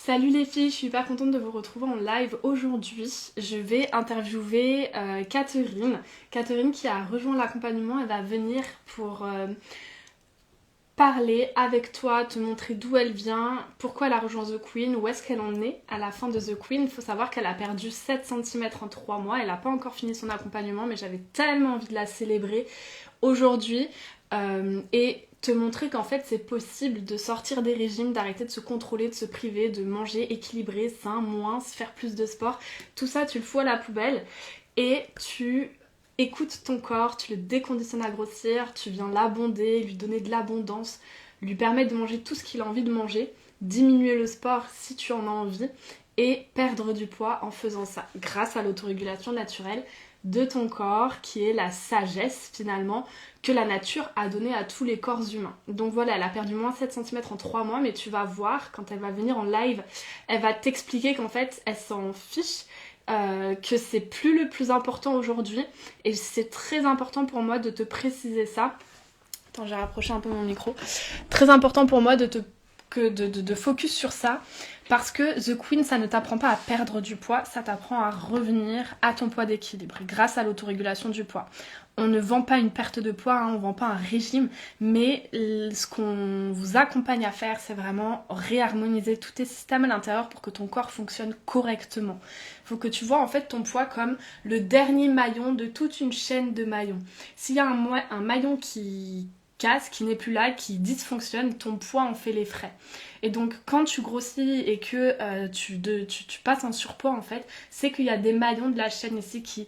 Salut les filles, je suis hyper contente de vous retrouver en live aujourd'hui. Je vais interviewer Catherine. Catherine qui a rejoint l'accompagnement, elle va venir pour parler avec toi, te montrer d'où elle vient, pourquoi elle a rejoint The Queen, où est-ce qu'elle en est à la fin de The Queen. Il faut savoir qu'elle a perdu 7 cm en 3 mois, elle n'a pas encore fini son accompagnement mais j'avais tellement envie de la célébrer aujourd'hui et te montrer qu'en fait c'est possible de sortir des régimes, d'arrêter de se contrôler, de se priver, de manger équilibré, sain, moins, faire plus de sport. Tout ça tu le fous à la poubelle et tu écoutes ton corps, tu le déconditionnes à grossir, tu viens l'abonder, lui donner de l'abondance, lui permettre de manger tout ce qu'il a envie de manger, diminuer le sport si tu en as envie et perdre du poids en faisant ça grâce à l'autorégulation naturelle de ton corps qui est la sagesse finalement que la nature a donnée à tous les corps humains. Donc voilà, elle a perdu moins 7 cm en 3 mois mais tu vas voir quand elle va venir en live, elle va t'expliquer qu'en fait elle s'en fiche, que c'est plus le plus important aujourd'hui et c'est très important pour moi de te préciser ça. Attends, j'ai rapproché un peu mon micro. Très important pour moi de focus sur ça parce que The Queen, ça ne t'apprend pas à perdre du poids, ça t'apprend à revenir à ton poids d'équilibre grâce à l'autorégulation du poids. On ne vend pas une perte de poids, on ne vend pas un régime, mais ce qu'on vous accompagne à faire, c'est vraiment réharmoniser tous tes systèmes à l'intérieur pour que ton corps fonctionne correctement. Il faut que tu vois en fait ton poids comme le dernier maillon de toute une chaîne de maillons. S'il y a un maillon qui casse, qui n'est plus là, qui dysfonctionne, ton poids en fait les frais. Et donc quand tu grossis et que tu passes en surpoids en fait, c'est qu'il y a des maillons de la chaîne ici qui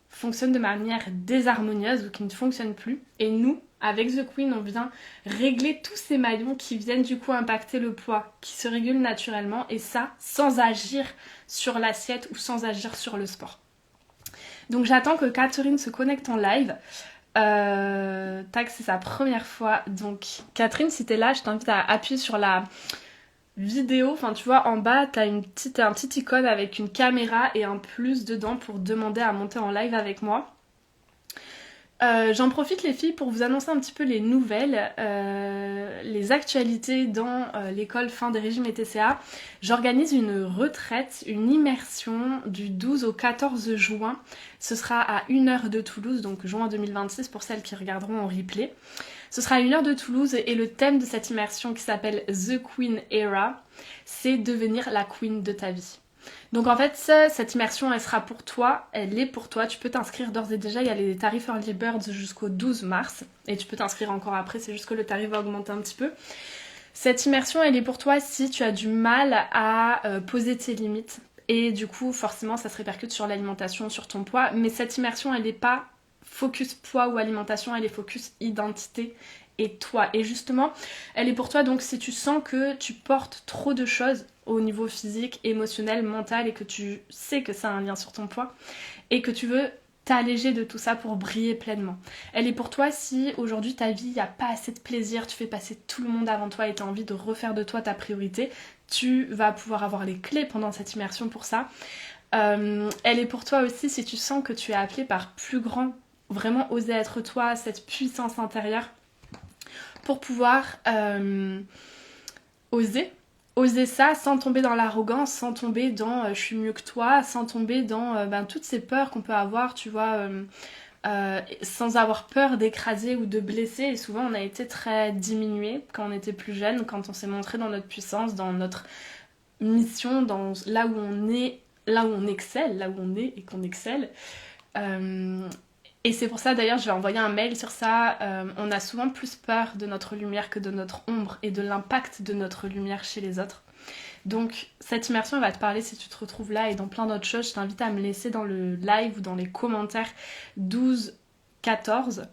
fonctionnent de manière désharmonieuse ou qui ne fonctionnent plus. Et nous, avec The Queen, on vient régler tous ces maillons qui viennent du coup impacter le poids, qui se régulent naturellement et ça sans agir sur l'assiette ou sans agir sur le sport. Donc j'attends que Catherine se connecte en live. Tac, c'est sa première fois. Donc Catherine, si t'es là, je t'invite à appuyer sur la vidéo. Enfin, tu vois, en bas, t'as un petit icône avec une caméra et un plus dedans pour demander à monter en live avec moi. J'en profite les filles pour vous annoncer un petit peu les nouvelles, les actualités dans l'école fin des régimes et TCA. J'organise une retraite, une immersion du 12 au 14 juin. Ce sera à 1h de Toulouse, donc juin 2026 pour celles qui regarderont en replay. Ce sera à 1h de Toulouse et le thème de cette immersion qui s'appelle The Queen Era, c'est devenir la queen de ta vie. Donc en fait, cette immersion, elle sera pour toi, elle est pour toi. Tu peux t'inscrire d'ores et déjà, il y a les tarifs Early Birds jusqu'au 12 mars. Et tu peux t'inscrire encore après, c'est juste que le tarif va augmenter un petit peu. Cette immersion, elle est pour toi si tu as du mal à poser tes limites. Et du coup, forcément, ça se répercute sur l'alimentation, sur ton poids. Mais cette immersion, elle n'est pas focus poids ou alimentation, elle est focus identité et toi. Et justement, elle est pour toi donc si tu sens que tu portes trop de choses au niveau physique, émotionnel, mental et que tu sais que ça a un lien sur ton poids et que tu veux t'alléger de tout ça pour briller pleinement. Elle est pour toi si aujourd'hui ta vie, il n'y a pas assez de plaisir, tu fais passer tout le monde avant toi et tu as envie de refaire de toi ta priorité, tu vas pouvoir avoir les clés pendant cette immersion pour ça. Elle est pour toi aussi si tu sens que tu es appelé par plus grand, vraiment oser être toi, cette puissance intérieure pour pouvoir oser ça sans tomber dans l'arrogance, sans tomber dans je suis mieux que toi, sans tomber dans toutes ces peurs qu'on peut avoir, tu vois, sans avoir peur d'écraser ou de blesser. Et souvent on a été très diminué quand on était plus jeune, quand on s'est montré dans notre puissance, dans notre mission, dans là où on est, là où on excelle, là où on est et qu'on excelle. Et c'est pour ça d'ailleurs je vais envoyer un mail sur ça. On a souvent plus peur de notre lumière que de notre ombre et de l'impact de notre lumière chez les autres. Donc cette immersion elle va te parler si tu te retrouves là et dans plein d'autres choses. Je t'invite à me laisser dans le live ou dans les commentaires 12-14.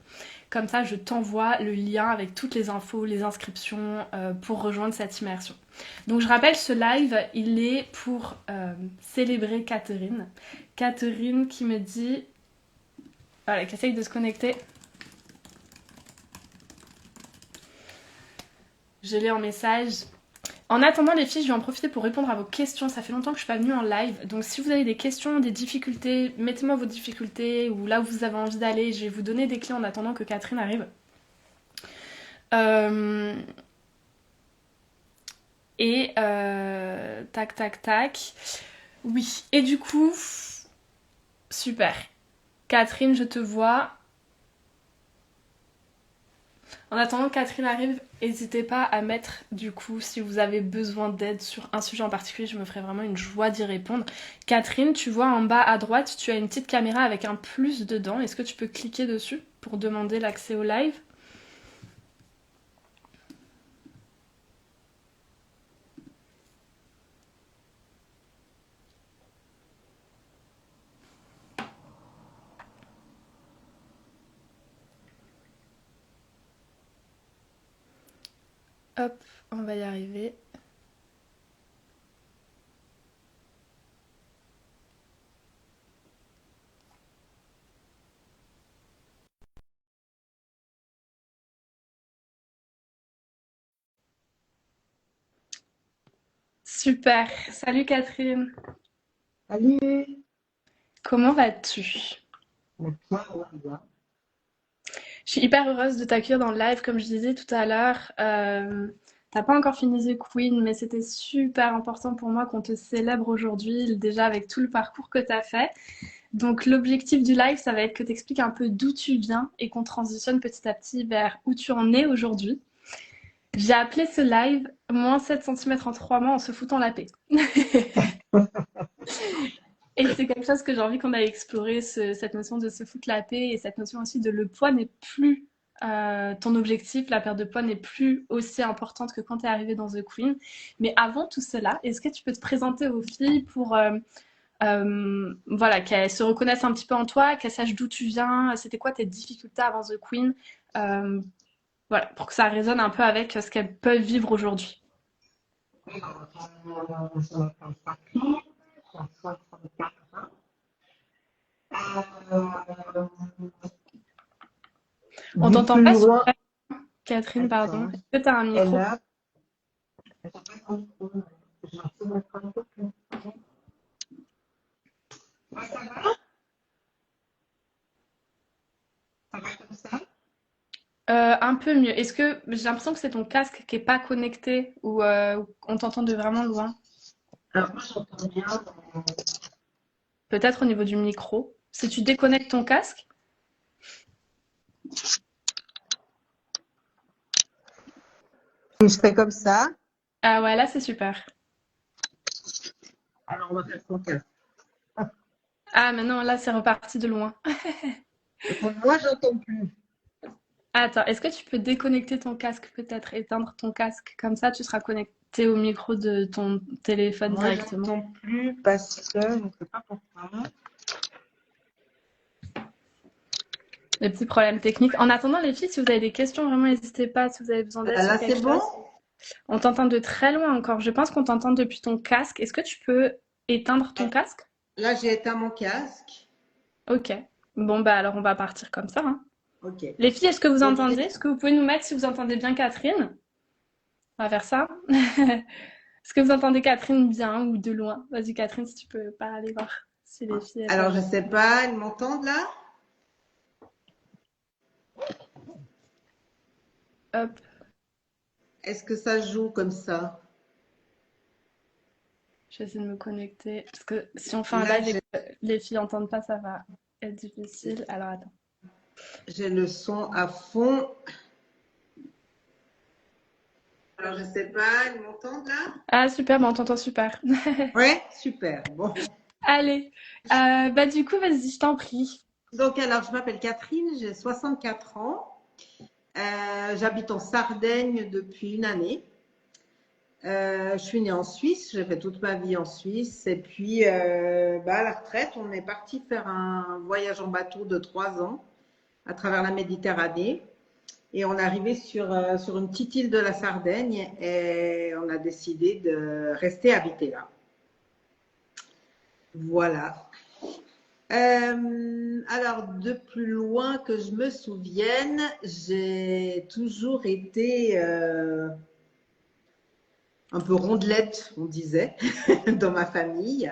Comme ça je t'envoie le lien avec toutes les infos, les inscriptions pour rejoindre cette immersion. Donc je rappelle ce live il est pour célébrer Catherine. Catherine qui me dit... Voilà, qui essaye de se connecter. Je l'ai en message. En attendant les filles, je vais en profiter pour répondre à vos questions. Ça fait longtemps que je suis pas venue en live. Donc si vous avez des questions, des difficultés, mettez-moi vos difficultés ou là où vous avez envie d'aller. Je vais vous donner des clés en attendant que Catherine arrive. Et tac, tac, tac. Oui. Et du coup, super. Catherine, je te vois. En attendant que Catherine arrive, n'hésitez pas à mettre, du coup, si vous avez besoin d'aide sur un sujet en particulier, je me ferai vraiment une joie d'y répondre. Catherine, tu vois en bas à droite, tu as une petite caméra avec un plus dedans. Est-ce que tu peux cliquer dessus pour demander l'accès au live? Hop, on va y arriver. Super. Salut Catherine. Salut, Comment vas-tu? mais bien, ouais, bien. Je suis hyper heureuse de t'accueillir dans le live, comme je disais tout à l'heure. T'as pas encore fini The Queen, mais c'était super important pour moi qu'on te célèbre aujourd'hui, déjà avec tout le parcours que t'as fait. Donc l'objectif du live, ça va être que t'expliques un peu d'où tu viens et qu'on transitionne petit à petit vers où tu en es aujourd'hui. J'ai appelé ce live moins 7 centimètres en 3 mois en se foutant la paix. Et c'est quelque chose que j'ai envie qu'on aille explorer, cette notion de se foutre la paix et cette notion aussi de le poids n'est plus ton objectif, la perte de poids n'est plus aussi importante que quand tu es arrivée dans The Queen. Mais avant tout cela, est-ce que tu peux te présenter aux filles pour voilà, qu'elles se reconnaissent un petit peu en toi, qu'elles sachent d'où tu viens, c'était quoi tes difficultés avant The Queen, euh, voilà, pour que ça résonne un peu avec ce qu'elles peuvent vivre aujourd'hui. Je m'appelle Catherine, j'ai 64 ans. Euh, On du t'entend plus pas loin, super, Catherine, pardon. attends, Est-ce que tu as un et micro? là, j'ai pas compris, j'ai essayé de mettre un peu plus. Ouais, ça va comme ça? Un peu mieux. Est-ce que j'ai l'impression que c'est ton casque qui est pas connecté ou on t'entend de vraiment loin? Alors moi j'entends bien, Peut-être au niveau du micro. Si tu déconnectes ton casque. je fais comme ça. Ah ouais, là c'est super. Alors on va faire son casque. Ah mais non, là c'est reparti de loin. Moi j'entends plus. Attends, est-ce que tu peux déconnecter ton casque peut-être, éteindre ton casque? Comme ça tu seras connecté au micro de ton téléphone Moi directement. j'entends plus parce que je ne sais pas pourquoi. Les petits problèmes techniques. En attendant les filles, si vous avez des questions, vraiment n'hésitez pas si vous avez besoin d'aide sur Là c'est quelque bon? chose. On t'entend de très loin encore. Je pense qu'on t'entend depuis ton casque. Est-ce que tu peux éteindre ton casque? Là j'ai éteint mon casque. Ok. Bon, bah alors on va partir comme ça, hein. Ok. Les filles, est-ce que vous Donc, entendez? Est-ce que vous pouvez nous mettre si vous entendez bien Catherine? On va faire ça. Est-ce que vous entendez Catherine bien ou de loin? Vas-y Catherine, si tu peux pas aller voir si les filles elles alors, peuvent je sais entendre. pas, ils m'entendent là? Hop, Est-ce que ça joue comme ça? je vais essayer de me connecter. Parce que si on fait un Là, live et que les filles entendent pas, ça va être difficile. Alors attends. j'ai le son à fond. Alors, je sais pas, ils m'entendent là? Ah super, bah on t'entend super. Ouais, super. Bon. Allez, bah du coup, vas-y, je t'en prie. Donc, alors, je m'appelle Catherine, j'ai 64 ans. J'habite en Sardaigne depuis une année. Je suis née en Suisse, j'ai fait toute ma vie en Suisse. Et puis, à la retraite, on est parti faire un voyage en bateau de 3 ans à travers la Méditerranée. Et on est arrivé sur une petite île de la Sardaigne et on a décidé de rester habiter là. Voilà. Alors, de plus loin que je me souvienne, j'ai toujours été un peu rondelette, on disait, dans ma famille.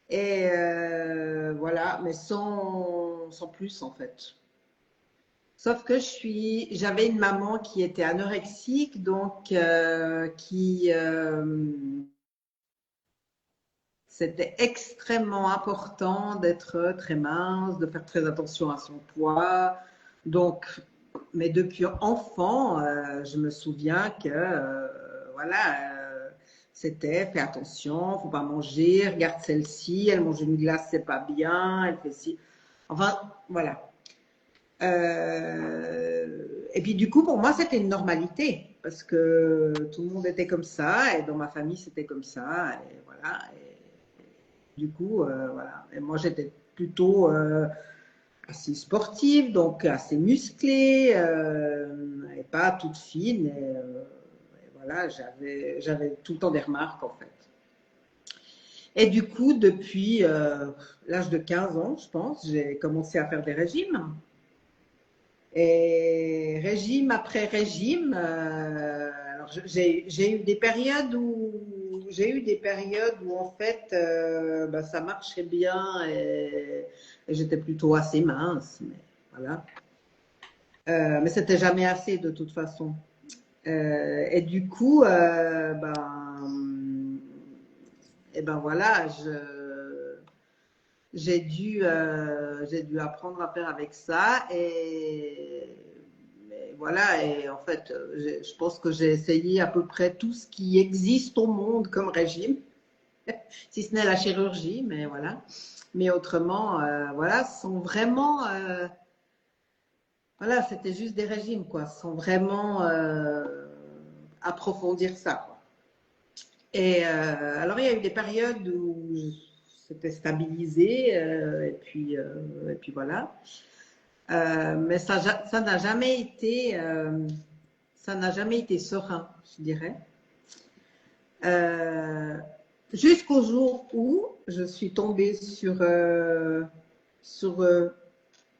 Et voilà, mais sans plus en fait. Sauf que j'avais une maman qui était anorexique, donc c'était extrêmement important d'être très mince, de faire très attention à son poids. Donc, mais depuis enfant, je me souviens que voilà, c'était fais attention, faut pas manger, regarde celle-ci, elle mange une glace, c'est pas bien, elle fait ci. Enfin, voilà. Et puis du coup, pour moi, c'était une normalité parce que tout le monde était comme ça et dans ma famille, c'était comme ça. Et voilà. Et du coup, voilà. Et moi, j'étais plutôt assez sportive, donc assez musclée et pas toute fine. Et voilà, j'avais tout le temps des remarques en fait. Et du coup, depuis l'âge de 15 ans, je pense, j'ai commencé à faire des régimes. Et régime après régime, j'ai eu des périodes où en fait bah, ça marchait bien et j'étais plutôt assez mince, mais voilà. Mais c'était jamais assez de toute façon. Et du coup, et ben voilà, j'ai dû apprendre à faire avec ça mais voilà, et en fait, je pense que j'ai essayé à peu près tout ce qui existe au monde comme régime, si ce n'est la chirurgie, mais voilà. Mais autrement, voilà, sont vraiment, voilà, c'était juste des régimes, quoi, sans vraiment approfondir ça, quoi. Et alors, il y a eu des périodes où c'était stabilisé, et puis voilà. Mais ça n'a jamais été, ça n'a jamais été serein, je dirais. Euh, Jusqu'au jour où je suis tombée sur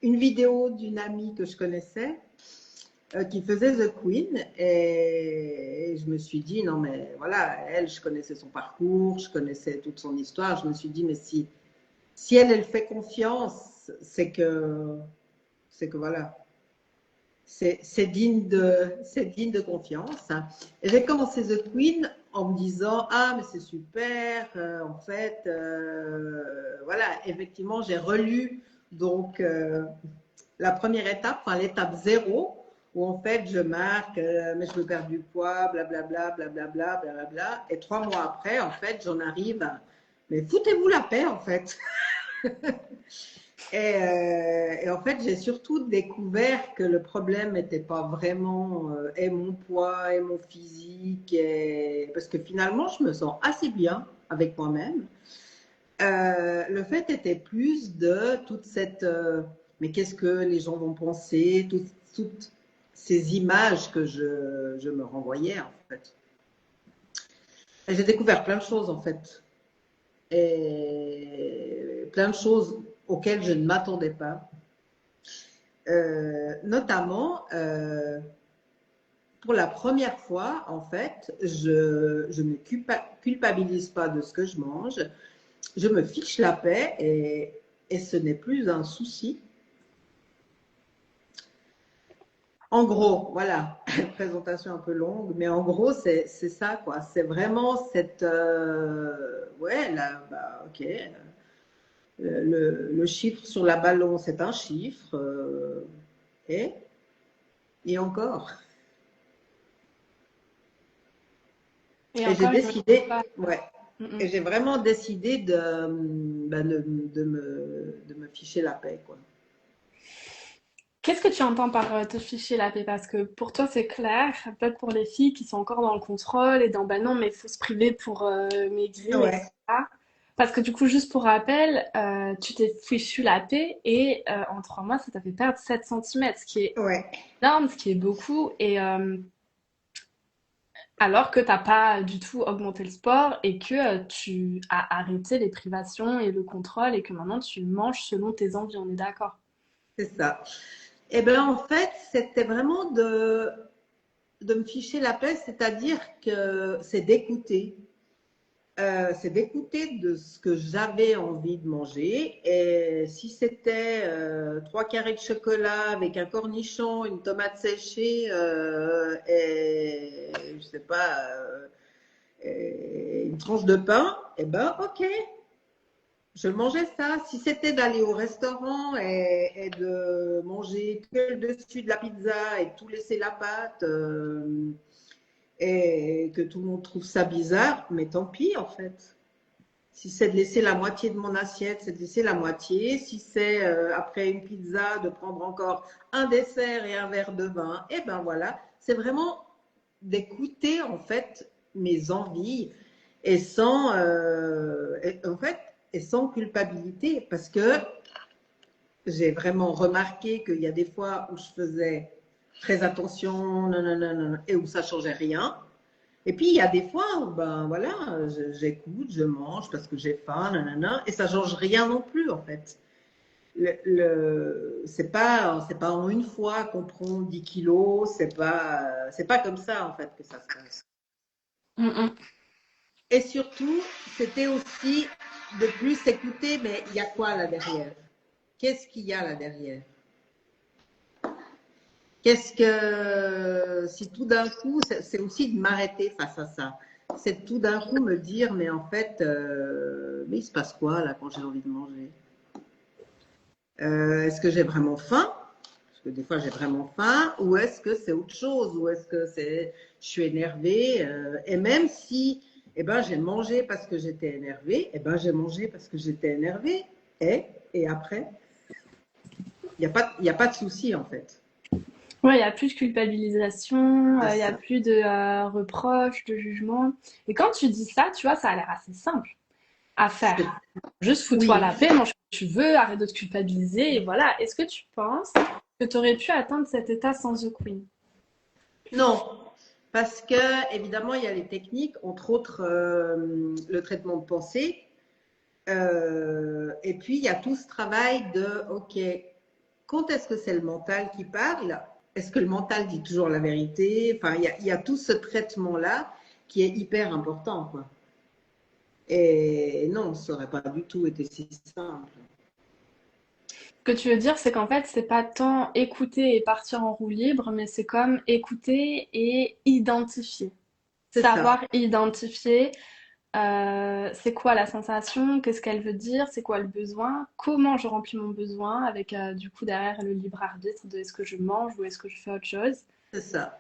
une vidéo d'une amie que je connaissais qui faisait The Queen et je me suis dit non mais voilà, elle, je connaissais son parcours, je connaissais toute son histoire, je me suis dit mais si elle fait confiance, c'est que voilà, c'est digne de confiance. Et j'ai commencé The Queen en me disant ah mais c'est super, en fait, voilà, effectivement j'ai relu donc la première étape, enfin l'étape 0, où en fait je marque mais je veux perdre du poids, blablabla, blablabla, blablabla, et 3 mois après en fait j'en arrive à, mais foutez-vous la paix en fait. Et en fait, j'ai surtout découvert que le problème n'était pas vraiment et mon poids et mon physique, parce que finalement, je me sens assez bien avec moi-même. Le fait était plus de toute cette mais qu'est-ce que les gens vont penser, toutes ces images que je me renvoyais en fait. Et j'ai découvert plein de choses en fait. Et plein de choses auxquelles je ne m'attendais pas. Notamment, pour la première fois, en fait, je ne culpabilise pas de ce que je mange. Je me fiche la paix et ce n'est plus un souci. En gros, voilà, présentation un peu longue, mais en gros, c'est ça, quoi. C'est vraiment cette. Ouais, là, bah, ok. Le chiffre sur la ballon, c'est un chiffre. Et, et encore. Et Et j'ai encore, il me décidé, pas. ouais. Mm, mm. Et j'ai vraiment décidé de me ficher la paix, quoi. Qu'est-ce que tu entends par te ficher la paix? Parce que pour toi, c'est clair, peut-être pour les filles qui sont encore dans le contrôle et dans bah non, mais il faut se priver pour maigrir, Ouais, etc. Parce que du coup, juste pour rappel, tu t'es fichu la paix et en 3 mois, ça t'a fait perdre 7 centimètres, ce qui est ouais. énorme, ce qui est beaucoup. Et alors que t'as pas du tout augmenté le sport et que tu as arrêté les privations et le contrôle et que maintenant tu manges selon tes envies, on est d'accord? C'est ça. Et bien, en fait, c'était vraiment de me ficher la paix, c'est-à-dire que c'est d'écouter. c'est d'écouter de ce que j'avais envie de manger. Et si c'était 3 carrés de chocolat avec un cornichon, une tomate séchée et je sais pas, et une tranche de pain, eh ben ok, je mangeais ça. Si c'était d'aller au restaurant et de manger que le dessus de la pizza et tout laisser la pâte et que tout le monde trouve ça bizarre, mais tant pis en fait. Si c'est de laisser la moitié de mon assiette, c'est de laisser la moitié. Si c'est après une pizza de prendre encore un dessert et un verre de vin, et ben voilà, c'est vraiment d'écouter en fait mes envies et en fait et sans culpabilité, parce que j'ai vraiment remarqué qu'il y a des fois où je faisais très attention, non, non, non, non, et où ça changeait rien. Et puis, il y a des fois où, ben voilà, j'écoute, je mange parce que j'ai faim, nanana, et ça change rien non plus, en fait. C'est pas en une fois qu'on prend 10 kilos, c'est pas comme ça, en fait, que ça se passe. Mm, Et surtout, c'était aussi de plus écouter, mais il y a quoi là derrière? Qu'est-ce qu'il y a là derrière? Qu'est-ce que, si tout d'un coup, c'est aussi de m'arrêter face à ça. C'est tout d'un coup me dire, mais en fait, mais il se passe quoi là quand j'ai envie de manger? Est-ce que j'ai vraiment faim? Parce que des fois j'ai vraiment faim, ou est-ce que c'est autre chose? Ou est-ce que je suis énervée? Et même si, eh ben, j'ai mangé parce que j'étais énervée, eh ben, j'ai mangé parce que j'étais énervée. Et après, il y a pas de souci en fait. Ouais, il n'y a plus de culpabilisation, C'est il n'y a ça. plus de reproches, de jugement. Et quand tu dis ça, tu vois, ça a l'air assez simple à faire. Juste fous-toi Oui, la paix, mange ce que tu veux, arrête de te culpabiliser, et voilà. Est-ce que tu penses que tu aurais pu atteindre cet état sans The Queen? non, parce que évidemment il y a les techniques, entre autres le traitement de pensée, et puis il y a tout ce travail de ok, quand est-ce que c'est le mental qui parle? Est-ce que le mental dit toujours la vérité? Enfin, il y a tout ce traitement-là qui est hyper important, quoi. Et non, ça n'aurait pas du tout été si simple. Ce que tu veux dire, c'est qu'en fait, c'est pas tant écouter et partir en roue libre, mais c'est comme écouter et identifier. C'est ça, Savoir identifier c'est quoi la sensation, qu'est-ce qu'elle veut dire, c'est quoi le besoin, comment je remplis mon besoin avec du coup derrière le libre arbitre de est-ce que je mange ou est-ce que je fais autre chose. c'est ça.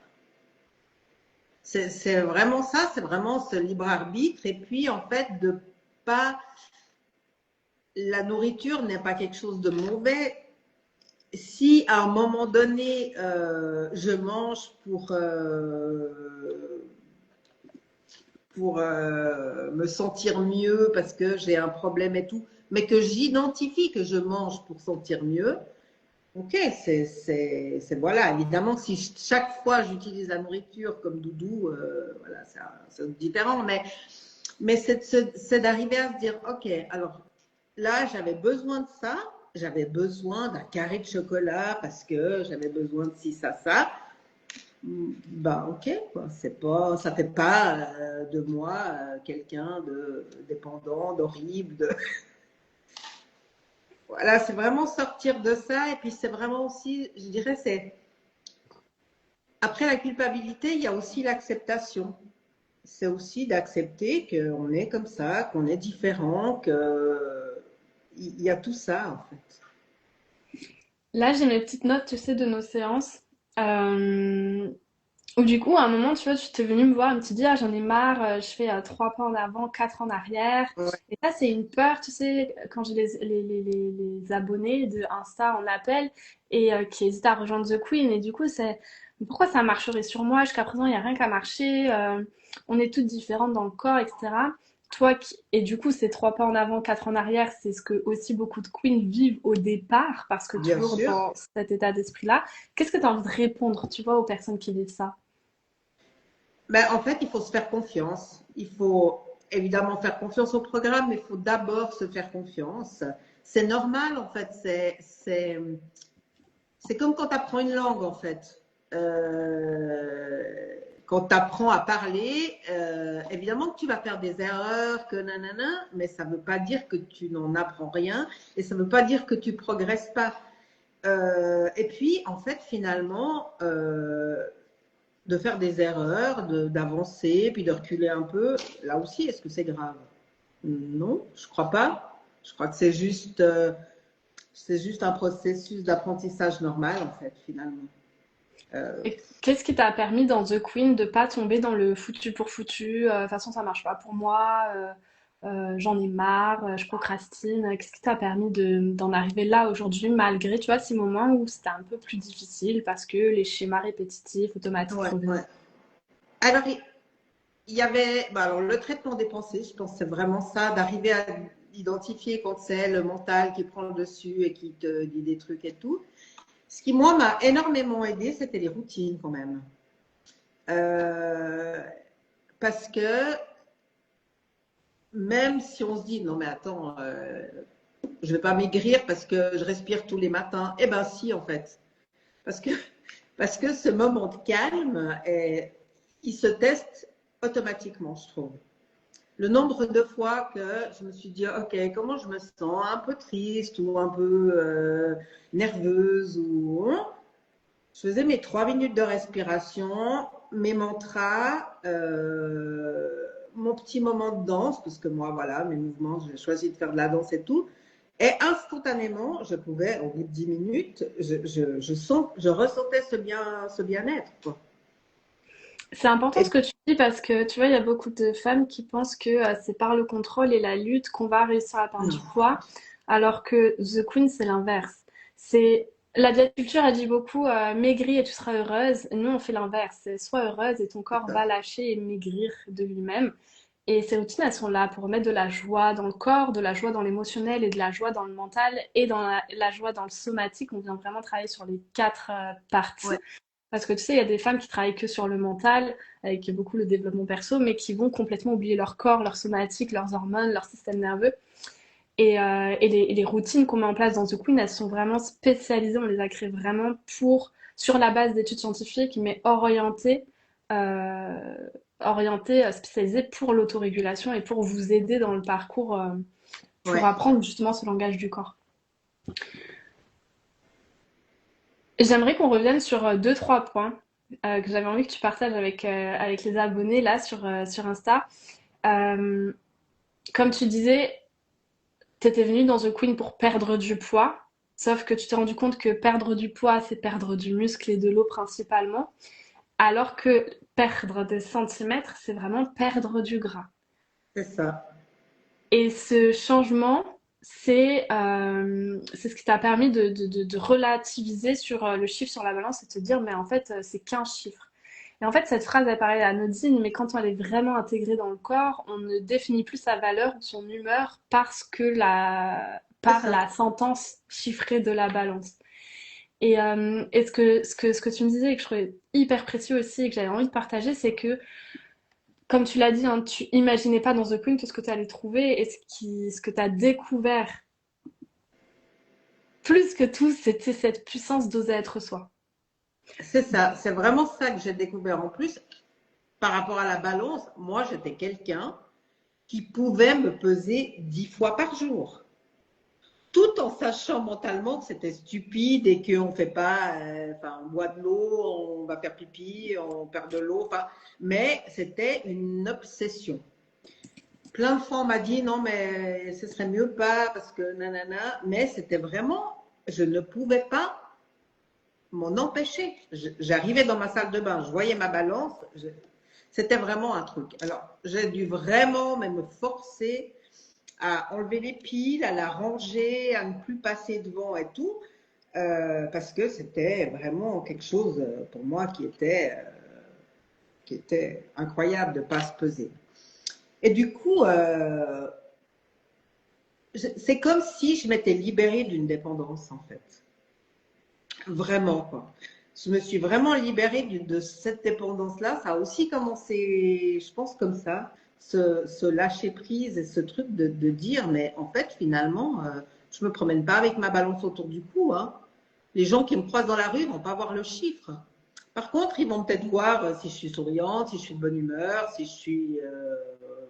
C'est vraiment ça, c'est vraiment ce libre arbitre. Et puis, en fait, de pas. La nourriture n'est pas quelque chose de mauvais. Si à un moment donné, je mange pour me sentir mieux parce que j'ai un problème et tout, mais que j'identifie que je mange pour sentir mieux, ok, voilà. Évidemment, si chaque fois j'utilise la nourriture comme doudou, voilà, c'est différent, mais c'est d'arriver à se dire, ok, alors là, j'avais besoin de ça, j'avais besoin d'un carré de chocolat parce que j'avais besoin de ci, ça. Bah ok, quoi. C'est pas, ça fait pas de moi quelqu'un de dépendant, d'horrible. Voilà, c'est vraiment sortir de ça. Et puis c'est vraiment aussi, je dirais, c'est après la culpabilité, il y a aussi l'acceptation. C'est aussi d'accepter qu'on est comme ça, qu'on est différent, il y a tout ça en fait. Là, j'ai mes petites notes, tu sais, de nos séances. Euh, Où du coup, à un moment, tu vois, tu t'es venu me voir et me dit, ah, j'en ai marre, je fais 3 pas en avant, 4 en arrière. Ouais, Et ça, c'est une peur, tu sais, quand j'ai les abonnés de Insta, on appelle, et qui hésitent à rejoindre The Queen. Et du coup, c'est pourquoi ça marcherait sur moi? Jusqu'à présent, il n'y a rien qu'à marcher. On est toutes différentes dans le corps, etc. Et du coup, ces 3 pas en avant, 4 en arrière, c'est ce que aussi beaucoup de queens vivent au départ, parce que bien toujours sûr. dans cet état d'esprit-là. Qu'est-ce que tu as envie de répondre, tu vois, aux personnes qui vivent ça? Ben, en fait, il faut se faire confiance. Il faut évidemment faire confiance au programme, mais il faut d'abord se faire confiance. C'est normal, en fait. C'est comme quand tu apprends une langue, en fait. quand tu apprends à parler, évidemment que tu vas faire des erreurs, que nanana, mais ça ne veut pas dire que tu n'en apprends rien et ça ne veut pas dire que tu progresses pas. Et puis, en fait, finalement, de faire des erreurs, d'avancer, puis de reculer un peu, là aussi, est-ce que c'est grave? Non, je crois pas. Je crois que c'est juste un processus d'apprentissage normal, en fait, finalement. Et qu'est-ce qui t'a permis dans The Queen de pas tomber dans le foutu pour foutu, de toute façon ça marche pas pour moi, j'en ai marre, je procrastine. Qu'est-ce qui t'a permis d'en arriver là aujourd'hui malgré, tu vois, ces moments où c'était un peu plus difficile parce que les schémas répétitifs, automatiques Ouais, revenaient? ouais. Alors, il y avait alors, le traitement des pensées, je pense que c'est vraiment ça, d'arriver à identifier quand c'est le mental qui prend le dessus et qui te dit des trucs et tout. Ce qui, moi, m'a énormément aidé, c'était les routines quand même. Parce que même si on se dit, non mais attends, je ne vais pas maigrir parce que je respire tous les matins, eh bien si en fait. Parce que, parce que ce moment de calme, il se teste automatiquement, je trouve. Le nombre de fois que je me suis dit, ok, comment je me sens, un peu triste ou un peu nerveuse, ou je faisais mes 3 minutes de respiration, mes mantras, mon petit moment de danse, parce que moi, voilà, mes mouvements, j'ai choisi de faire de la danse et tout. Et instantanément, je pouvais, au bout de 10 minutes, je ressentais ce bien-être, quoi. C'est important ce Et que tu dis parce que tu vois, il y a beaucoup de femmes qui pensent que c'est par le contrôle et la lutte qu'on va réussir à perdre du non, poids, alors que The Queen, c'est l'inverse. C'est la diète culture, elle dit beaucoup maigris et tu seras heureuse. Nous, on fait l'inverse. C'est sois heureuse et ton c'est corps va ça. lâcher et maigrir de lui-même. Et ces routines, elles sont là pour remettre de la joie dans le corps, de la joie dans l'émotionnel et de la joie dans le mental et dans la joie dans le somatique. On vient vraiment travailler sur les quatre parties. Ouais, Parce que tu sais, il y a des femmes qui travaillent que sur le mental, avec beaucoup le développement perso, mais qui vont complètement oublier leur corps, leur somatique, leurs hormones, leur système nerveux. Et les routines qu'on met en place dans The Queen, elles sont vraiment spécialisées, on les a créées vraiment sur la base d'études scientifiques, mais euh, spécialisées pour l'autorégulation et pour vous aider dans le parcours, pour ouais. apprendre justement ce langage du corps. J'aimerais qu'on revienne sur deux, trois points que j'avais envie que tu partages avec les abonnés là sur Insta. Euh, Comme tu disais, tu étais venue dans The Queen pour perdre du poids, sauf que tu t'es rendu compte que perdre du poids, c'est perdre du muscle et de l'eau principalement, alors que perdre des centimètres, c'est vraiment perdre du gras. C'est ça. Et ce changement, c'est ce qui t'a permis de relativiser sur le chiffre sur la balance et de te dire, mais en fait, c'est qu'un chiffre. Et en fait, cette phrase, elle paraît anodine, mais quand elle est vraiment intégrée dans le corps, on ne définit plus sa valeur ou son humeur C'est par ça. la sentence chiffrée de la balance. Et ce que tu me disais et que je trouvais hyper précieux aussi et que j'avais envie de partager, c'est que comme tu l'as dit, hein, tu imaginais pas dans The Queen tout ce que tu allais trouver et ce que tu as découvert plus que tout, c'était cette puissance d'oser être soi. C'est ça. C'est vraiment ça que j'ai découvert. En plus, par rapport à la balance, moi, j'étais quelqu'un qui pouvait me peser 10 fois par jour, tout en sachant mentalement que c'était stupide et qu'on fait pas, enfin, on boit de l'eau, on va faire pipi, on perd de l'eau, enfin, mais c'était une obsession. Plein de fois, on m'a dit non, mais ce serait mieux pas parce que nanana, mais c'était vraiment, je ne pouvais pas m'en empêcher. J'arrivais dans ma salle de bain, je voyais ma balance, c'était vraiment un truc. Alors, j'ai dû vraiment même me forcer à enlever les piles, à la ranger, à ne plus passer devant et tout, parce que c'était vraiment quelque chose pour moi qui était incroyable de ne pas se peser. Et du coup, c'est comme si je m'étais libérée d'une dépendance, en fait. Vraiment, quoi. Je me suis vraiment libérée de cette dépendance-là. Ça a aussi commencé, je pense, comme ça, ce lâcher prise et ce truc de dire, mais en fait, finalement, je me promène pas avec ma balance autour du cou, hein. Les gens qui me croisent dans la rue vont pas voir le chiffre. Par contre, ils vont peut-être voir si je suis souriante, si je suis de bonne humeur, si je suis.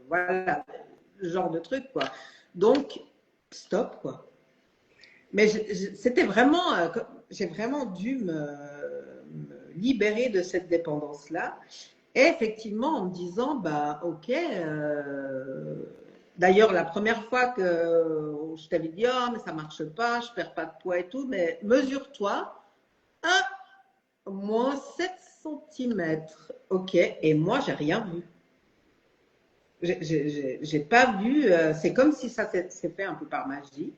Voilà, ce genre de truc, quoi. Donc, stop, quoi. Mais c'était vraiment. J'ai vraiment dû me libérer de cette dépendance-là. Et effectivement, en me disant, bah, ok. D'ailleurs, la première fois que je t'avais dit, oh, mais ça marche pas, je perds pas de poids et tout, mais mesure-toi, ah, moins 7 centimètres. Ok, et moi, j'ai rien vu. J'ai pas vu, c'est comme si ça s'est fait un peu par magie.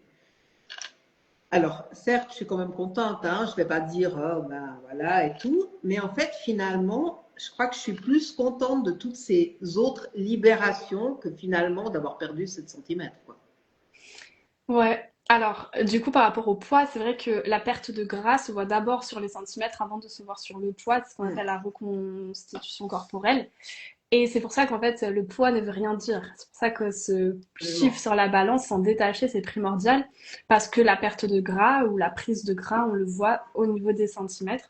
Alors, certes, je suis quand même contente, hein, je ne vais pas dire, oh, ben voilà et tout, mais en fait, finalement, je crois que je suis plus contente de toutes ces autres libérations que finalement d'avoir perdu 7 centimètres, quoi. Ouais. Alors, du coup, par rapport au poids, c'est vrai que la perte de gras se voit d'abord sur les centimètres avant de se voir sur le poids, c'est ce qu'on Mm. appelle la reconstitution corporelle. Et c'est pour ça qu'en fait, le poids ne veut rien dire. C'est pour ça que ce chiffre Absolument. sur la balance, s'en détacher, c'est primordial, parce que la perte de gras ou la prise de gras, on le voit au niveau des centimètres.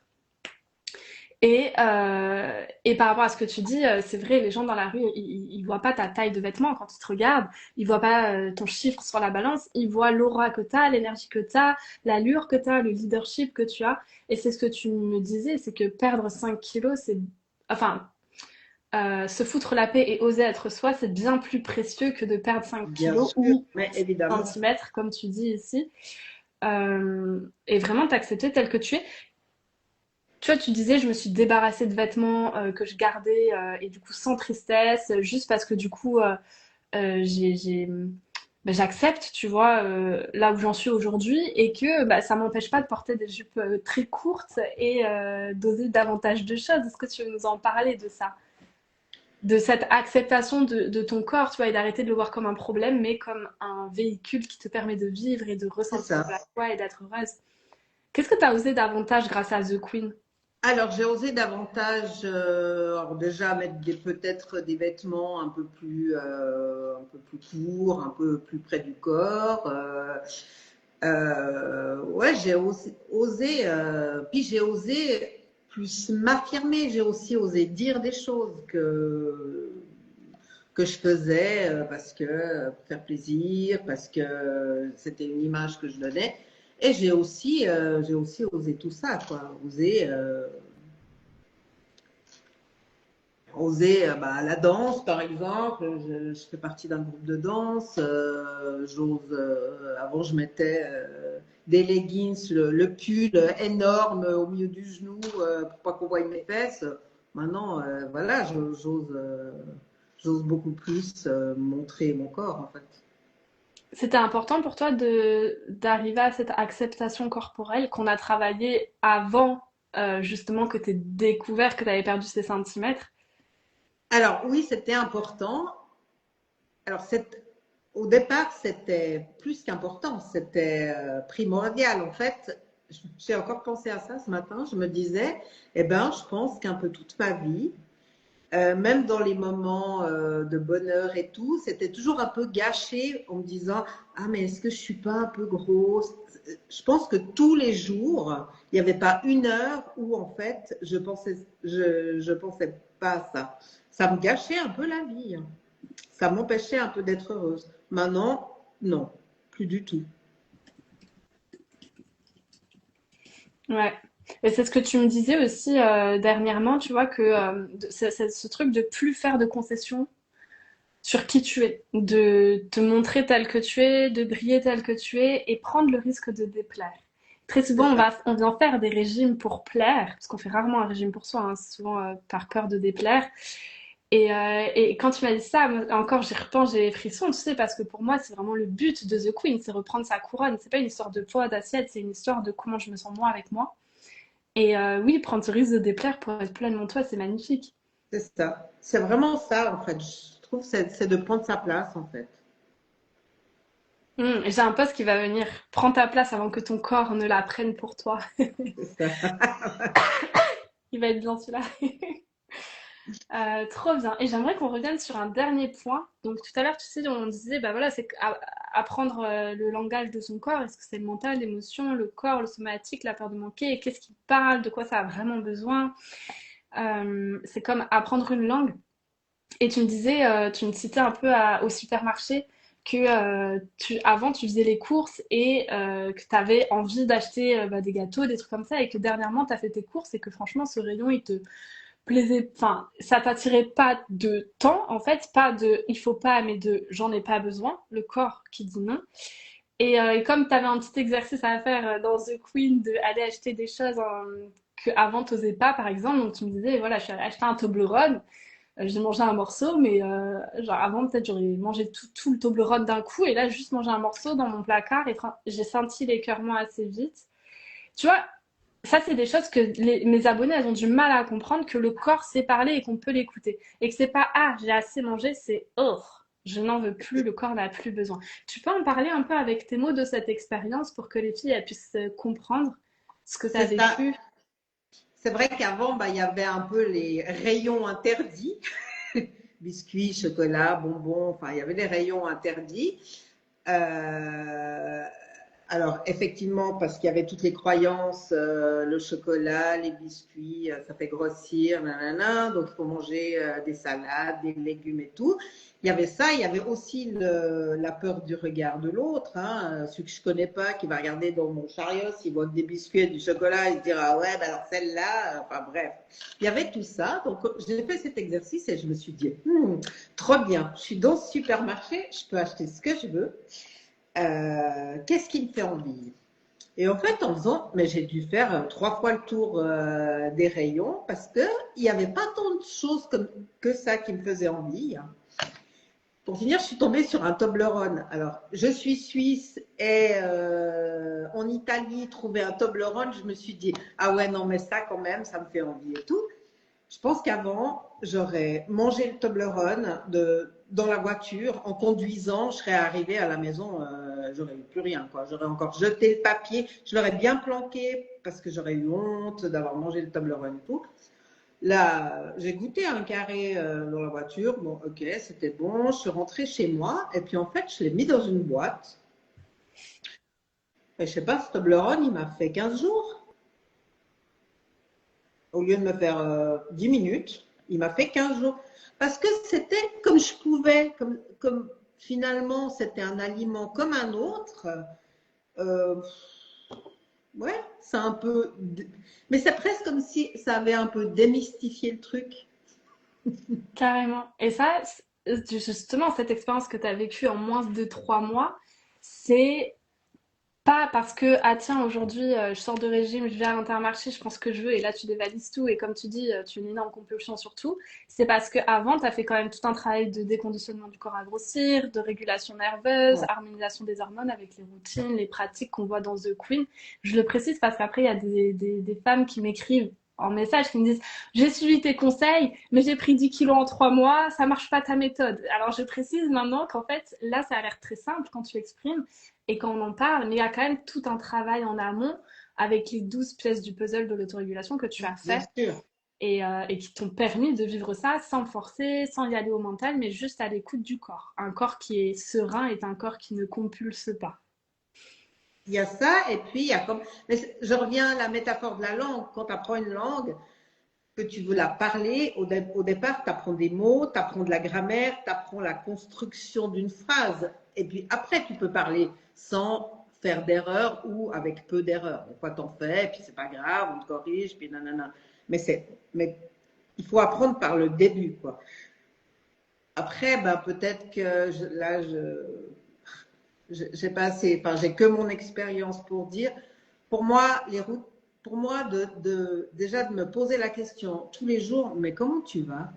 Et par rapport à ce que tu dis, c'est vrai, les gens dans la rue, ils voient pas ta taille de vêtements quand ils te regardent, ils voient pas ton chiffre sur la balance, ils voient l'aura que tu as, l'énergie que tu as, l'allure que tu as, le leadership que tu as. Et c'est ce que tu me disais, c'est que perdre 5 kilos, c'est... Enfin, se foutre la paix et oser être soi, c'est bien plus précieux que de perdre 5 Bien kilos sûr, ou mais évidemment. centimètres, comme tu dis ici. Et vraiment t'accepter tel que tu es. Tu vois, tu disais, je me suis débarrassée de vêtements que je gardais et du coup sans tristesse, juste parce que du coup, ben, j'accepte, tu vois, là où j'en suis aujourd'hui et que bah, ça m'empêche pas de porter des jupes très courtes et d'oser davantage de choses. Est-ce que tu veux nous en parler de ça? De cette acceptation de ton corps, tu vois, et d'arrêter de le voir comme un problème, mais comme un véhicule qui te permet de vivre et de C'est ressentir de ça. la joie et d'être heureuse. Qu'est-ce que tu as osé davantage grâce à The Queen? Alors, j'ai osé davantage, alors déjà mettre peut-être des vêtements un peu plus courts, un peu plus près du corps. Ouais, j'ai osé, puis j'ai osé plus m'affirmer. J'ai aussi osé dire des choses que je faisais parce que pour faire plaisir, parce que c'était une image que je donnais. Et j'ai aussi osé tout ça, quoi. Oser bah, la danse, par exemple. Je fais partie d'un groupe de danse. Avant, je mettais des leggings, le pull énorme au milieu du genou pour pas qu'on voie mes fesses. Maintenant, voilà, j'ose beaucoup plus montrer mon corps, en fait. C'était important pour toi de d'arriver à cette acceptation corporelle qu'on a travaillé avant justement que tu aies découvert que tu avais perdu ces centimètres. Alors, oui, c'était important. Alors, au départ, c'était plus qu'important, c'était primordial. En fait, j'ai encore pensé à ça ce matin. Je me disais, eh ben, je pense qu'un peu toute ma vie, même dans les moments de bonheur et tout, c'était toujours un peu gâché en me disant, ah, mais est-ce que je suis pas un peu grosse? Je pense que tous les jours, il n'y avait pas une heure où en fait, je pensais pas à ça. Ça me gâchait un peu la vie, hein. Ça m'empêchait un peu d'être heureuse. Maintenant, non, plus du tout. Ouais. Et c'est ce que tu me disais aussi dernièrement, tu vois, que c'est ce truc de plus faire de concessions sur qui tu es, de te montrer tel que tu es, de briller tel que tu es et prendre le risque de déplaire. Très C'est souvent, ça. on vient faire des régimes pour plaire, parce qu'on fait rarement un régime pour soi, hein, c'est souvent par peur de déplaire. Et quand tu m'as dit ça, encore j'y repense, j'ai les frissons, tu sais, parce que pour moi, c'est vraiment le but de The Queen, c'est reprendre sa couronne. C'est pas une histoire de poids, d'assiette, c'est une histoire de comment je me sens moi avec moi. Et oui, prendre ce risque de déplaire pour être pleinement toi, c'est magnifique. C'est ça. C'est vraiment ça, en fait. Je trouve que c'est de prendre sa place, en fait. Et j'ai un poste qui va venir. Prends ta place avant que ton corps ne la prenne pour toi. C'est ça. Il va être bien celui-là. Trop bien. Et j'aimerais qu'on revienne sur un dernier point. Donc tout à l'heure, tu sais, on disait, bah voilà, c'est apprendre le langage de son corps. Est-ce que c'est le mental, l'émotion, le corps, le somatique, la peur de manquer, et qu'est-ce qui parle, de quoi ça a vraiment besoin. C'est comme apprendre une langue. Et tu me disais, tu me citais un peu au supermarché que avant tu faisais les courses et que tu avais envie d'acheter bah, des gâteaux, des trucs comme ça, et que dernièrement tu as fait tes courses et que franchement ce rayon il te plaisait, enfin ça t'attirait pas de temps en fait, pas de il faut pas, mais de j'en ai pas besoin, le corps qui dit non. Et comme tu avais un petit exercice à faire dans The Queen de aller acheter des choses que avant t'osais pas par exemple, donc tu me disais voilà je suis allée acheter un Toblerone. J'ai mangé un morceau, mais genre avant, peut-être j'aurais mangé tout le Toblerone d'un coup, et là, juste manger un morceau dans mon placard, et j'ai senti l'écœurement assez vite. Tu vois, ça, c'est des choses que mes abonnés, elles ont du mal à comprendre, que le corps sait parler et qu'on peut l'écouter. Et que c'est pas, ah, j'ai assez mangé, c'est, oh, je n'en veux plus, le corps n'a plus besoin. Tu peux en parler un peu avec tes mots de cette expérience pour que les filles, elles puissent comprendre ce que tu as C'est ça. vécu. C'est vrai qu'avant, bah, il y avait un peu les rayons interdits. Biscuits, chocolat, bonbons, enfin, il y avait des rayons interdits. Euh, alors, effectivement, parce qu'il y avait toutes les croyances, le chocolat, les biscuits, ça fait grossir, nanana, donc il faut manger des salades, des légumes et tout. Il y avait ça, il y avait aussi la peur du regard de l'autre, hein, celui que je connais pas, qui va regarder dans mon chariot, s'il voit des biscuits et du chocolat, il se dira, ouais, ben alors celle-là, enfin bref. Il y avait tout ça, donc j'ai fait cet exercice et je me suis dit, trop bien, je suis dans ce supermarché, je peux acheter ce que je veux. Qu'est-ce qui me fait envie? Et en fait, en faisant, mais j'ai dû faire 3 fois le tour des rayons parce que il n'y avait pas tant de choses que ça qui me faisait envie. Pour finir, je suis tombée sur un Toblerone. Alors, je suis suisse et en Italie, trouver un Toblerone, je me suis dit, ah ouais, non, mais ça quand même, ça me fait envie et tout. Je pense qu'avant, j'aurais mangé le Toblerone dans la voiture. En conduisant, je serais arrivée à la maison, j'aurais eu plus rien, quoi. J'aurais encore jeté le papier. Je l'aurais bien planqué parce que j'aurais eu honte d'avoir mangé le Toblerone et tout. Là, j'ai goûté un carré dans la voiture. Bon, ok, c'était bon. Je suis rentrée chez moi. Et puis, en fait, je l'ai mis dans une boîte. Et je sais pas, ce Toblerone, il m'a fait 15 jours. Au lieu de me faire 10 minutes, il m'a fait 15 jours. Parce que c'était comme je pouvais, comme finalement c'était un aliment comme un autre. Euh, ouais, c'est un peu. Mais c'est presque comme si ça avait un peu démystifié le truc. Carrément. Et ça, justement, cette expérience que tu as vécue en moins de 3 mois, c'est pas parce que, ah tiens, aujourd'hui, je sors de régime, je vais à l'intermarché, je prends ce que je veux, et là, tu dévalises tout, et comme tu dis, tu es une énorme compulsion sur tout. C'est parce qu'avant, tu as fait quand même tout un travail de déconditionnement du corps à grossir, de régulation nerveuse, Ouais. harmonisation des hormones avec les routines, les pratiques qu'on voit dans The Queen. Je le précise parce qu'après, il y a des femmes qui m'écrivent en message qui me disent j'ai suivi tes conseils mais j'ai pris 10 kilos en 3 mois, ça marche pas ta méthode. Alors je précise maintenant qu'en fait là ça a l'air très simple quand tu l'exprimes et quand on en parle, mais il y a quand même tout un travail en amont avec les 12 pièces du puzzle de l'autorégulation que tu as Bien fait sûr. et qui t'ont permis de vivre ça sans forcer, sans y aller au mental, mais juste à l'écoute du corps. Un corps qui est serein est un corps qui ne compulse pas. Il y a ça, et puis il y a comme. Mais je reviens à la métaphore de la langue. Quand tu apprends une langue, que tu veux la parler, au départ, tu apprends des mots, tu apprends de la grammaire, tu apprends la construction d'une phrase. Et puis après, tu peux parler sans faire d'erreur ou avec peu d'erreurs. Des fois, t'en fais, et puis c'est pas grave, on te corrige, puis nanana. Mais il faut apprendre par le début, quoi. Après, ben, peut-être que là, j'ai pas assez, enfin, j'ai que mon expérience pour dire. Pour moi, les routes, pour moi, déjà de me poser la question tous les jours, mais comment tu vas?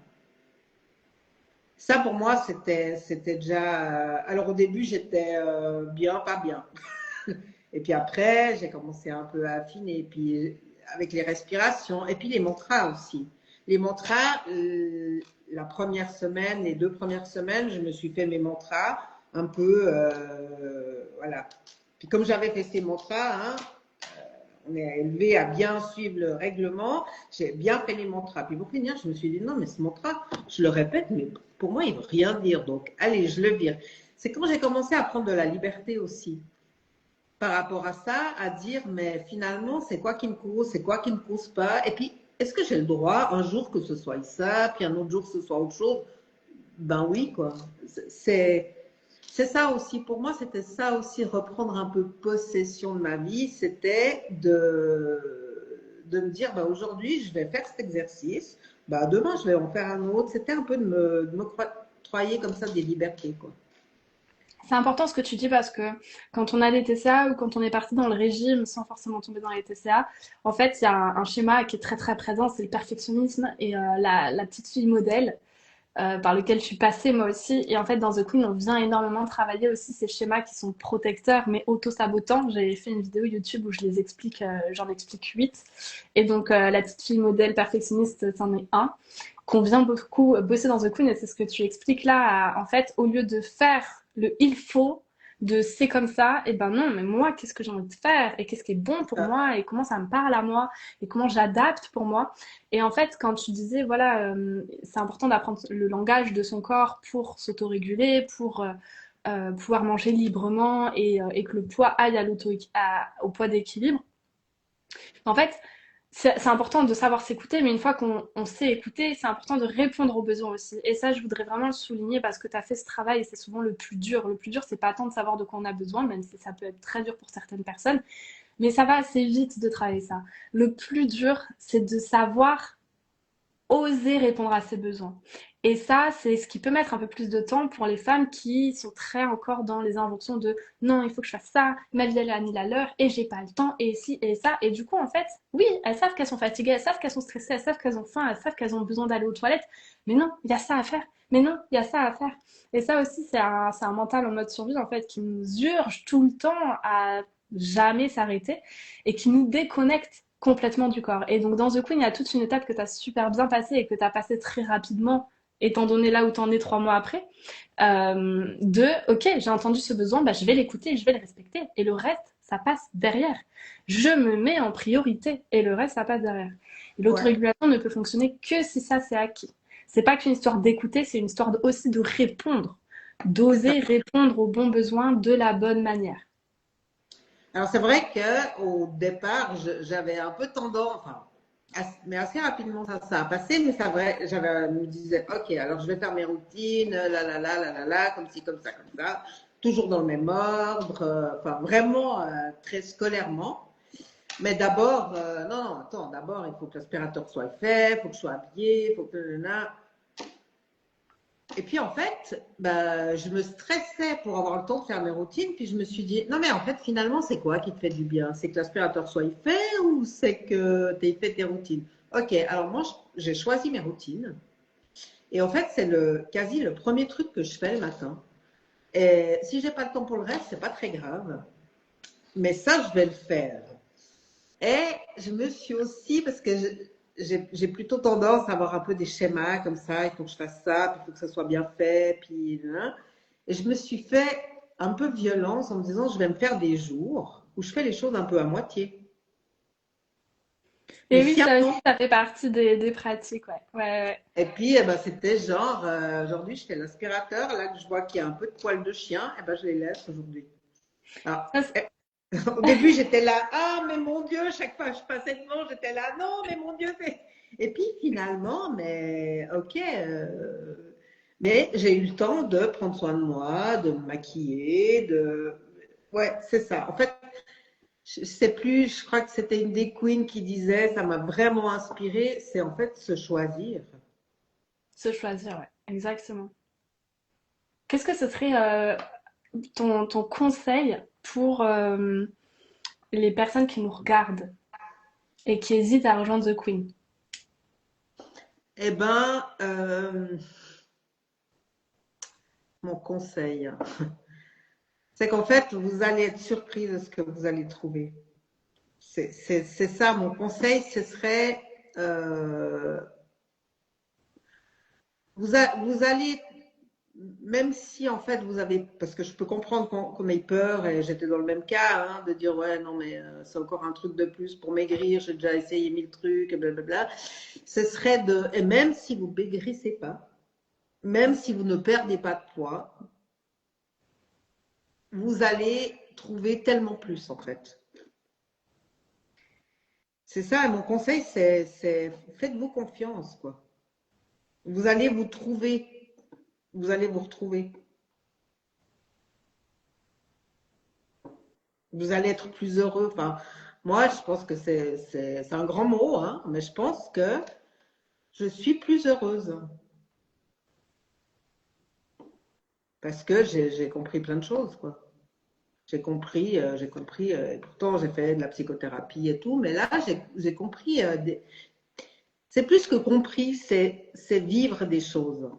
Ça, pour moi, c'était déjà. Alors, au début, j'étais bien, pas bien. Et puis après, j'ai commencé un peu à affiner. Et puis, avec les respirations. Et puis, les mantras aussi. Les mantras, la première semaine, les 2 premières semaines, je me suis fait mes mantras un peu. Voilà. Puis, comme j'avais fait ces mantras, hein, on est élevé à bien suivre le règlement. J'ai bien fait les mantras. Puis pour finir, je me suis dit, non, mais ce mantra, je le répète, mais pour moi, il ne veut rien dire. Donc, allez, je le vire. C'est quand j'ai commencé à prendre de la liberté aussi par rapport à ça, à dire, mais finalement, c'est quoi qui me cause, c'est quoi qui ne me cause pas. Et puis, est-ce que j'ai le droit un jour que ce soit ça, puis un autre jour que ce soit autre chose? Ben oui, quoi. C'est ça aussi, pour moi, c'était ça aussi, reprendre un peu possession de ma vie, c'était de me dire, bah, aujourd'hui, je vais faire cet exercice, bah, demain, je vais en faire un autre. C'était un peu de me octroyer comme ça des libertés, quoi. C'est important ce que tu dis parce que quand on a des TCA ou quand on est parti dans le régime sans forcément tomber dans les TCA, en fait, il y a un schéma qui est très très présent, c'est le perfectionnisme et la petite fille modèle par lequel je suis passée moi aussi. Et en fait, dans The Queen, on vient énormément travailler aussi ces schémas qui sont protecteurs mais auto-sabotants. J'ai fait une vidéo YouTube où je les explique, j'en explique 8. Et donc, la petite fille modèle perfectionniste, c'en est un qu'on vient beaucoup bosser dans The Queen et c'est ce que tu expliques là. En fait, au lieu de faire le il faut, de c'est comme ça, et ben non, mais moi, qu'est-ce que j'ai envie de faire et qu'est-ce qui est bon pour moi et comment ça me parle à moi et comment j'adapte pour moi. Et en fait, quand tu disais, voilà, c'est important d'apprendre le langage de son corps pour s'autoréguler, pour pouvoir manger librement et que le poids aille au poids d'équilibre. En fait, c'est important de savoir s'écouter, mais une fois qu'on sait écouter, c'est important de répondre aux besoins aussi. Et ça, je voudrais vraiment le souligner parce que tu as fait ce travail et c'est souvent le plus dur. Le plus dur, c'est pas tant de savoir de quoi on a besoin, même si ça peut être très dur pour certaines personnes, mais ça va assez vite de travailler ça. Le plus dur, c'est de savoir oser répondre à ses besoins. Et ça, c'est ce qui peut mettre un peu plus de temps pour les femmes qui sont très encore dans les injonctions de non, il faut que je fasse ça, ma vie elle est annule à l'heure et j'ai pas le temps et ci et ça. Et du coup, en fait, oui, elles savent qu'elles sont fatiguées, elles savent qu'elles sont stressées, elles savent qu'elles ont faim, elles savent qu'elles ont besoin d'aller aux toilettes. Mais non, il y a ça à faire. Mais non, il y a ça à faire. Et ça aussi, c'est un mental en mode survie en fait qui nous urge tout le temps à jamais s'arrêter et qui nous déconnecte complètement du corps. Et donc dans The Queen, il y a toute une étape que tu as super bien passée et que tu as passée très rapidement, étant donné là où tu en es 3 mois après, ok, j'ai entendu ce besoin, bah, je vais l'écouter et je vais le respecter. Et le reste, ça passe derrière. Je me mets en priorité et le reste, ça passe derrière. Et Ouais. l'autorégulation ne peut fonctionner que si ça, c'est acquis. C'est pas qu'une histoire d'écouter, c'est une histoire aussi de répondre, d'oser répondre aux bons besoins de la bonne manière. Alors, c'est vrai qu'au départ, j'avais un peu tendance, enfin, mais assez rapidement, ça a passé, mais ça vrai, j'avais, me disais, ok, alors je vais faire mes routines, comme ci, comme ça, toujours dans le même ordre, enfin, vraiment très scolairement. Mais d'abord, non, non, attends, d'abord, il faut que l'aspirateur soit fait, il faut que je sois habillée, il faut que. Et puis en fait, bah, je me stressais pour avoir le temps de faire mes routines. Puis je me suis dit, non mais en fait, finalement, c'est quoi qui te fait du bien? C'est que l'aspirateur soit fait ou c'est que tu aies fait tes routines? Ok, alors moi, j'ai choisi mes routines. Et en fait, c'est quasi le premier truc que je fais le matin. Et si j'ai pas le temps pour le reste, c'est pas très grave. Mais ça, je vais le faire. Et je me suis aussi, parce que j'ai plutôt tendance à avoir un peu des schémas comme ça, il faut que je fasse ça, puis il faut que ça soit bien fait, puis hein. Et je me suis fait un peu violence en me disant, je vais me faire des jours où je fais les choses un peu à moitié. Mais Et oui, ça aussi, sciemment. ça fait partie des pratiques, ouais. Ouais, ouais. Et puis, eh ben, c'était genre, aujourd'hui, je fais l'aspirateur, là que je vois qu'il y a un peu de poils de chien, eh ben, je les laisse aujourd'hui. Alors, Ça, au début, j'étais là, ah, mais mon Dieu, chaque fois que je passais devant, j'étais là, non, mais mon Dieu, c'est. Et puis finalement, mais ok, mais j'ai eu le temps de prendre soin de moi, de me maquiller, de. Ouais, c'est ça. En fait, je sais plus, je crois que c'était une des queens qui disait, ça m'a vraiment inspiré, c'est en fait se choisir. se choisir, ouais, exactement. Qu'est-ce que ce serait ton conseil pour les personnes qui nous regardent et qui hésitent à rejoindre The Queen? Eh ben, mon conseil, c'est qu'en fait, vous allez être surpris de ce que vous allez trouver. C'est ça, mon conseil, ce serait, euh, vous allez même si en fait vous avez, parce que je peux comprendre qu'on ait peur, et j'étais dans le même cas, hein, de dire ouais, non, mais c'est encore un truc de plus pour maigrir, j'ai déjà essayé 1000 trucs, et blablabla. Ce serait de, et même si vous maigrissez pas, même si vous ne perdez pas de poids, vous allez trouver tellement plus en fait. C'est ça, mon conseil, c'est faites-vous confiance, quoi. Vous allez vous trouver, vous allez vous retrouver. Vous allez être plus heureux. Enfin, moi, je pense que c'est un grand mot, hein, mais je pense que je suis plus heureuse parce que j'ai compris plein de choses, quoi. Et pourtant j'ai fait de la psychothérapie et tout, mais là j'ai compris, c'est plus que compris, c'est vivre des choses.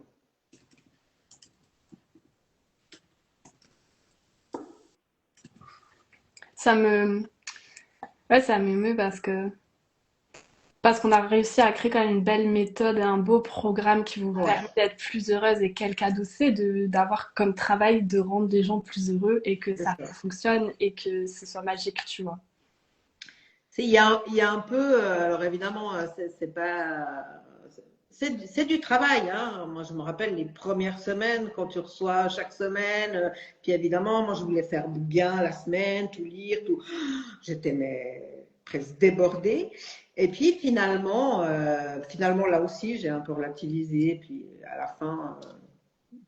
Ça me, ouais, ça m'émeut parce qu'on a réussi à créer quand même une belle méthode et un beau programme qui vous Ouais, permet d'être plus heureuse. Et quel cadeau c'est d'avoir comme travail de rendre les gens plus heureux et que c'est ça ça. fonctionne et que ce soit magique, tu vois. Il y a un peu, alors évidemment, c'est pas, c'est du travail, hein. Moi, je me rappelle les premières semaines quand tu reçois chaque semaine. Puis évidemment, moi, je voulais faire bien la semaine, tout lire, tout. J'étais presque débordée. Et puis finalement là aussi, j'ai un peu relativisé. Puis à la fin,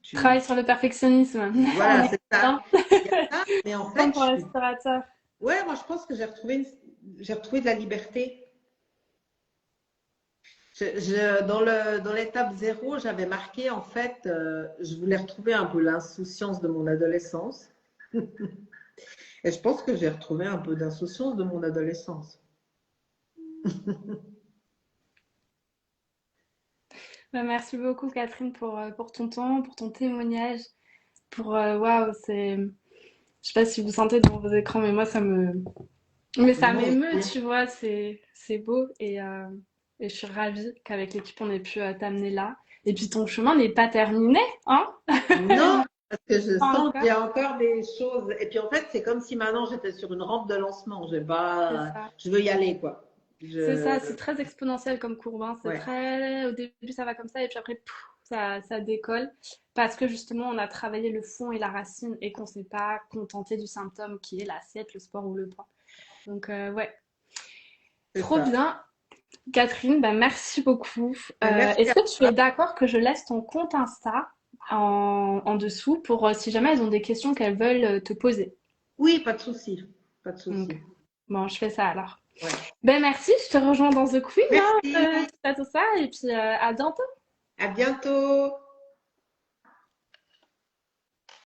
tu, Travail sur le perfectionnisme en voilà, c'est ça. étudiant, Il y a ça. Mais en comme fait, pour l'inspirateur. ouais, moi, je pense que j'ai retrouvé de la liberté. Dans l'étape zéro, j'avais marqué, en fait, je voulais retrouver un peu l'insouciance de mon adolescence. Et je pense que j'ai retrouvé un peu d'insouciance de mon adolescence. Bah, merci beaucoup Catherine pour ton temps, pour ton témoignage, waouh, je sais pas si vous sentez devant vos écrans, mais moi mais ça Moi m'émeut, aussi. tu vois, c'est beau et je suis ravie qu'avec l'équipe on ait pu t'amener là. Et puis ton chemin n'est pas terminé, hein? Non, parce que je Pas sens qu'il y encore, a encore des choses. Et puis en fait, c'est comme si maintenant j'étais sur une rampe de lancement. c'est ça. Je veux y aller, quoi. C'est Je, ça, c'est très exponentiel comme courbe, hein. C'est ouais, très, au début ça va comme ça et puis après pouf, ça décolle parce que justement on a travaillé le fond et la racine et qu'on s'est pas contenté du symptôme qui est l'assiette, le sport ou le poids. Donc ouais, c'est trop ça. bien. Catherine, bah, merci beaucoup. Mais merci Est-ce à que tu toi. es d'accord que je laisse ton compte Insta en dessous pour si jamais elles ont des questions qu'elles veulent te poser? Oui, pas de souci. Pas de Donc, souci. bon, je fais ça alors. Ouais. Ben merci, je te rejoins dans The Queen, hein, Merci. tout ça, et puis à bientôt. À bientôt.